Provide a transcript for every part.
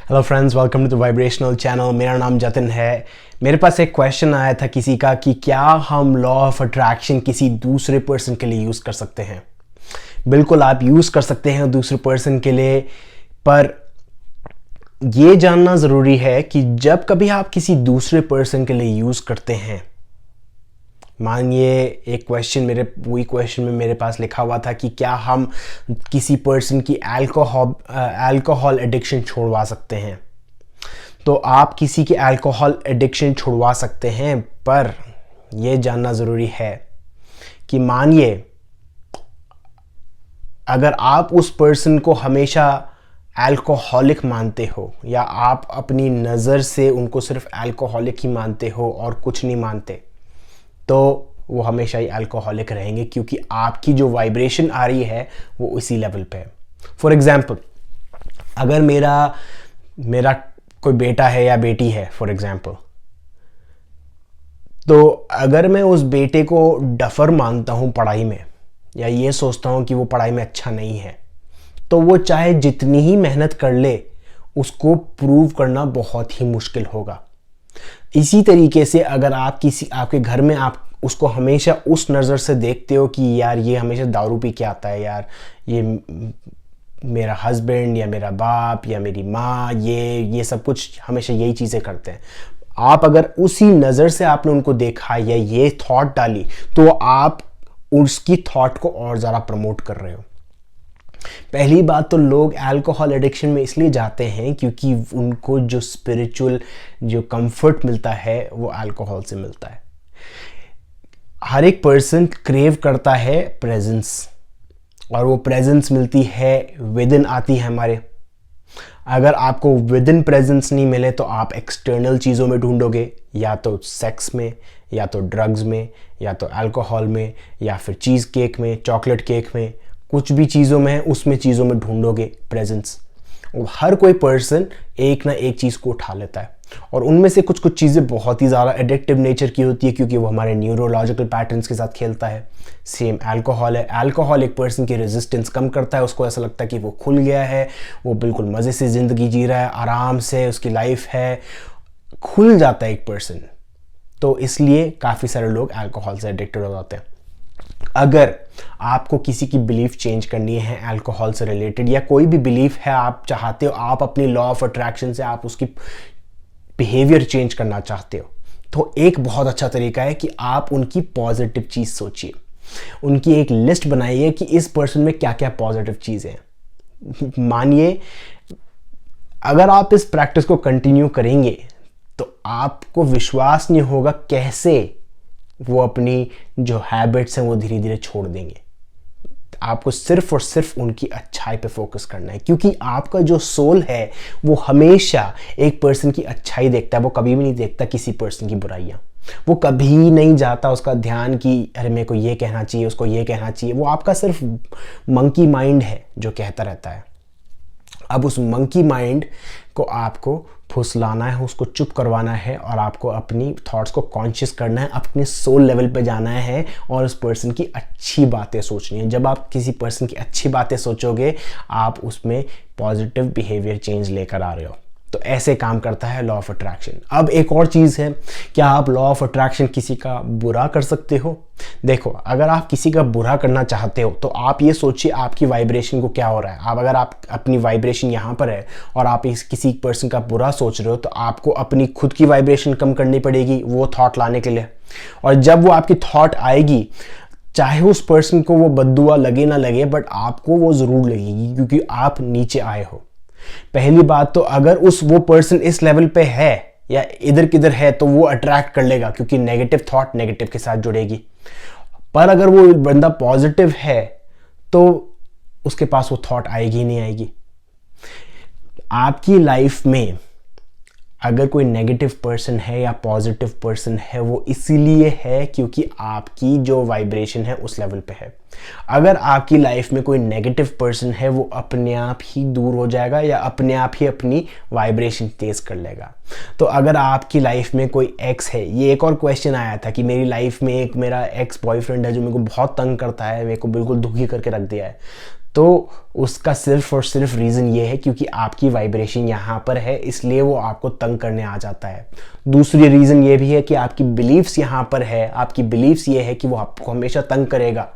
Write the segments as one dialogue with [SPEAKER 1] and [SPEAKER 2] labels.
[SPEAKER 1] Hello friends, welcome to the vibrational channel. मेरा नाम जतिन है। मेरे पास एक क्वेश्चन आया था किसी का कि क्या हम लॉ ऑफ अट्रैक्शन किसी दूसरे पर्सन के लिए यूज़ कर सकते हैं। बिल्कुल आप यूज़ कर सकते हैं दूसरे पर्सन के लिए, पर ये जानना ज़रूरी है कि जब कभी आप किसी दूसरे पर्सन के लिए यूज़ करते हैं, मानिए एक क्वेश्चन वही क्वेश्चन में मेरे पास लिखा हुआ था कि क्या हम किसी पर्सन की अल्कोहल एडिक्शन छुड़वा सकते हैं। तो आप किसी की अल्कोहल एडिक्शन छुड़वा सकते हैं, पर यह जानना ज़रूरी है कि मानिए अगर आप उस पर्सन को हमेशा अल्कोहलिक मानते हो या आप अपनी नज़र से उनको सिर्फ अल्कोहलिक ही मानते हो और कुछ नहीं मानते, तो वो हमेशा ही अल्कोहलिक रहेंगे, क्योंकि आपकी जो वाइब्रेशन आ रही है वो उसी लेवल पे है। फॉर एग्जांपल, अगर मेरा कोई बेटा है या बेटी है फॉर एग्जांपल, तो अगर मैं उस बेटे को डफर मानता हूँ पढ़ाई में, या ये सोचता हूँ कि वो पढ़ाई में अच्छा नहीं है, तो वो चाहे जितनी ही मेहनत कर ले उसको प्रूव करना बहुत ही मुश्किल होगा। इसी तरीके से अगर आपके घर में आप उसको हमेशा उस नज़र से देखते हो कि यार ये हमेशा दारू पी के आता है, यार ये मेरा हस्बैंड या मेरा बाप या मेरी माँ ये सब कुछ हमेशा यही चीज़ें करते हैं, आप अगर उसी नज़र से आपने उनको देखा या ये थॉट डाली, तो आप उसकी थॉट को और ज़्यादा प्रमोट कर रहे हो। पहली बात तो लोग अल्कोहल एडिक्शन में इसलिए जाते हैं क्योंकि उनको जो स्पिरिचुअल जो कंफर्ट मिलता है वो अल्कोहल से मिलता है। हर एक पर्सन क्रेव करता है प्रेजेंस, और वो प्रेजेंस मिलती है विद इन आती है हमारे। अगर आपको विद इन प्रेजेंस नहीं मिले तो आप एक्सटर्नल चीज़ों में ढूंढोगे, या तो सेक्स में, या तो ड्रग्स में, या तो अल्कोहल में, या फिर चीज़ केक में, चॉकलेट केक में, कुछ भी चीज़ों में है उसमें चीज़ों में ढूंढोगे प्रेजेंस। और हर कोई पर्सन एक ना एक चीज़ को उठा लेता है, और उनमें से कुछ चीज़ें बहुत ही ज़्यादा एडिक्टिव नेचर की होती है, क्योंकि वो हमारे न्यूरोलॉजिकल पैटर्न्स के साथ खेलता है। सेम अल्कोहल है। अल्कोहल एक पर्सन की रेजिस्टेंस कम करता है, उसको ऐसा लगता है कि वो खुल गया है, वो बिल्कुल मज़े से ज़िंदगी जी रहा है, आराम से उसकी लाइफ है, खुल जाता है एक पर्सन। तो इसलिए काफ़ी सारे लोग अल्कोहल से एडिक्टेड हो जाते हैं। अगर आपको किसी की बिलीफ चेंज करनी है अल्कोहल से रिलेटेड, या कोई भी बिलीफ है आप चाहते हो, आप अपनी लॉ ऑफ अट्रैक्शन से आप उसकी बिहेवियर चेंज करना चाहते हो, तो एक बहुत अच्छा तरीका है कि आप उनकी पॉजिटिव चीज़ सोचिए। उनकी एक लिस्ट बनाइए कि इस पर्सन में क्या क्या पॉजिटिव चीज़ें हैं। मानिए अगर आप इस प्रैक्टिस को कंटिन्यू करेंगे तो आपको विश्वास नहीं होगा कैसे वो अपनी जो हैबिट्स हैं वो धीरे धीरे छोड़ देंगे। आपको सिर्फ और सिर्फ उनकी अच्छाई पे फोकस करना है, क्योंकि आपका जो सोल है वो हमेशा एक पर्सन की अच्छाई देखता है, वो कभी भी नहीं देखता किसी पर्सन की बुराइयां। वो कभी नहीं जाता उसका ध्यान कि अरे मेरे को ये कहना चाहिए, उसको ये कहना चाहिए। वो आपका सिर्फ मंकी माइंड है जो कहता रहता है। अब उस मंकी माइंड को आपको फुसलाना है, उसको चुप करवाना है, और आपको अपनी थॉट्स को कॉन्शियस करना है, अपने सोल लेवल पे जाना है और उस पर्सन की अच्छी बातें सोचनी है। जब आप किसी पर्सन की अच्छी बातें सोचोगे, आप उसमें पॉजिटिव बिहेवियर चेंज लेकर आ रहे हो। तो ऐसे काम करता है लॉ ऑफ अट्रैक्शन। अब एक और चीज़ है, क्या आप लॉ ऑफ अट्रैक्शन किसी का बुरा कर सकते हो? देखो, अगर आप किसी का बुरा करना चाहते हो तो आप ये सोचिए आपकी वाइब्रेशन को क्या हो रहा है। अगर आप अपनी वाइब्रेशन यहाँ पर है और आप किसी पर्सन का बुरा सोच रहे हो, तो आपको अपनी खुद की वाइब्रेशन कम करनी पड़ेगी वो थॉट लाने के लिए। और जब वो आपकी थॉट आएगी, चाहे उस पर्सन को वो बद्दुआ लगे ना लगे, बट आपको वो ज़रूर लगेगी, क्योंकि आप नीचे आए हो। पहली बात तो अगर वो पर्सन इस लेवल पे है या इधर किधर है, तो वो अट्रैक्ट कर लेगा, क्योंकि नेगेटिव थॉट नेगेटिव के साथ जुड़ेगी। पर अगर वो बंदा पॉजिटिव है तो उसके पास वो थॉट आएगी ही नहीं आएगी। आपकी लाइफ में अगर कोई नेगेटिव पर्सन है या पॉजिटिव पर्सन है, वो इसीलिए है क्योंकि आपकी जो वाइब्रेशन है उस लेवल पे है। अगर आपकी लाइफ में कोई नेगेटिव पर्सन है, वो अपने आप ही दूर हो जाएगा या अपने आप ही अपनी वाइब्रेशन तेज कर लेगा। तो अगर आपकी लाइफ में कोई एक्स है, ये एक और क्वेश्चन आया था कि मेरी लाइफ में एक मेरा एक्स बॉयफ्रेंड है जो मेरे को बहुत तंग करता है, मेरे को बिल्कुल दुखी करके रख दिया है, तो उसका सिर्फ और सिर्फ रीज़न ये है क्योंकि आपकी वाइब्रेशन यहाँ पर है, इसलिए वो आपको तंग करने आ जाता है। दूसरी रीज़न ये भी है कि आपकी बिलीव्स यहाँ पर है, आपकी बिलीव्स ये है कि वो आपको हमेशा तंग करेगा,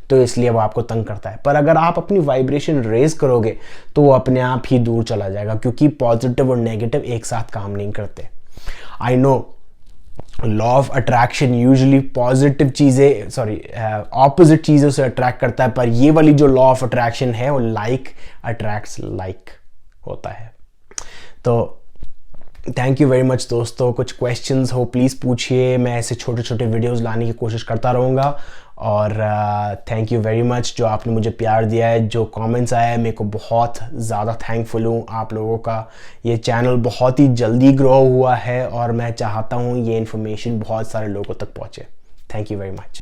[SPEAKER 1] तो इसलिए वो आपको तंग करता है। पर अगर आप अपनी वाइब्रेशन रेज करोगे तो वो अपने आप ही दूर चला जाएगा, क्योंकि पॉजिटिव और नेगेटिव एक साथ काम नहीं करते। I know law of attraction usually positive चीज़ें ऑपोजिट चीज़ों से अट्रैक्ट करता है, पर ये वाली जो लॉ ऑफ अट्रैक्शन है वो लाइक अट्रैक्ट्स लाइक होता है। तो थैंक यू वेरी मच दोस्तों। कुछ क्वेश्चंस हो प्लीज़ पूछिए, मैं ऐसे छोटे छोटे वीडियोस लाने की कोशिश करता रहूँगा। और थैंक यू वेरी मच जो आपने मुझे प्यार दिया है, जो कमेंट्स आया है, मेरे को बहुत ज़्यादा थैंकफुल हूँ आप लोगों का। ये चैनल बहुत ही जल्दी ग्रो हुआ है और मैं चाहता हूँ ये इन्फॉर्मेशन बहुत सारे लोगों तक पहुँचे। Thank you very much.